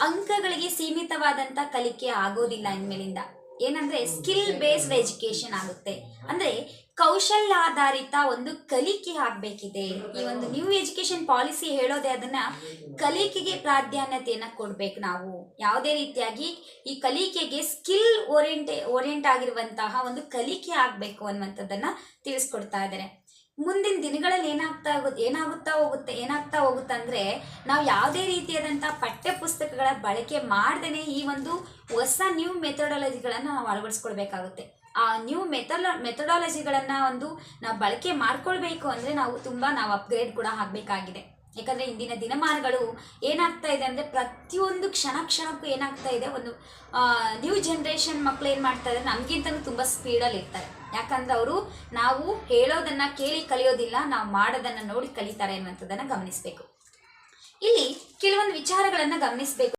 ಅಂಕಗಳಿಗೆ ಸೀಮಿತವಾದಂಥ ಕಲಿಕೆ ಆಗೋದಿಲ್ಲ ಇನ್ಮೇಲಿಂದ. ಏನಂದ್ರೆ ಸ್ಕಿಲ್ ಬೇಸ್ಡ್ ಎಜುಕೇಶನ್ ಆಗುತ್ತೆ. ಅಂದ್ರೆ ಕೌಶಲ್ಯಾಧಾರಿತ ಒಂದು ಕಲಿಕೆ ಆಗ್ಬೇಕಿದೆ. ಈ ಒಂದು ನ್ಯೂ ಎಜುಕೇಶನ್ ಪಾಲಿಸಿ ಹೇಳೋದೇ ಅದನ್ನ ಕಲಿಕೆಗೆ ಪ್ರಾಧಾನ್ಯತೆಯನ್ನ ಕೊಡ್ಬೇಕು ನಾವು. ಯಾವುದೇ ರೀತಿಯಾಗಿ ಈ ಕಲಿಕೆಗೆ ಸ್ಕಿಲ್ ಓರಿಯೆಂಟ್ ಆಗಿರುವಂತಹ ಒಂದು ಕಲಿಕೆ ಆಗ್ಬೇಕು ಅನ್ನುವಂಥದ್ದನ್ನ ತಿಳಿಸ್ಕೊಡ್ತಾ ಇದ್ದಾರೆ. ಮುಂದಿನ ದಿನಗಳಲ್ಲಿ ಏನಾಗ್ತಾ ಹೋಗುತ್ತೆ ಅಂದ್ರೆ ನಾವು ಯಾವುದೇ ರೀತಿಯಾದಂಥ ಪಠ್ಯ ಪುಸ್ತಕಗಳ ಬಳಕೆ ಮಾಡ್ದೇನೆ ಈ ಒಂದು ಹೊಸ ನ್ಯೂ ಮೆಥಡಾಲಜಿಗಳನ್ನು ನಾವು ಅಳವಡಿಸ್ಕೊಳ್ಬೇಕಾಗುತ್ತೆ. ಆ ನ್ಯೂ ಮೆಥಡಾಲಜಿಗಳನ್ನ ನಾವು ಬಳಕೆ ಮಾಡ್ಕೊಳ್ಬೇಕು ಅಂದ್ರೆ ನಾವು ಅಪ್ಗ್ರೇಡ್ ಕೂಡ ಆಗಬೇಕಾಗಿದೆ. ಯಾಕಂದ್ರೆ ಇಂದಿನ ದಿನಮಾನಗಳು ಏನಾಗ್ತಾ ಇದೆ ಅಂದ್ರೆ ಪ್ರತಿಯೊಂದು ಕ್ಷಣಕ್ಕೂ ಏನಾಗ್ತಾ ಇದೆ, ಒಂದು ನ್ಯೂ ಜನ್ರೇಷನ್ ಮಕ್ಳು ಏನ್ ಮಾಡ್ತಾ ಇದ್ದಾರೆ, ನಮ್ಗಿಂತನೂ ತುಂಬಾ ಸ್ಪೀಡಲ್ಲಿ ಇರ್ತಾರೆ. ಯಾಕಂದ್ರೆ ನಾವು ಹೇಳೋದನ್ನ ಕೇಳಿ ಕಲಿಯೋದಿಲ್ಲ, ನಾವು ಮಾಡೋದನ್ನ ನೋಡಿ ಕಲಿತಾರೆ ಅನ್ನುವಂಥದ್ದನ್ನ ಗಮನಿಸಬೇಕು. ಇಲ್ಲಿ ಕೆಲವೊಂದು ವಿಚಾರಗಳನ್ನ ಗಮನಿಸಬೇಕು.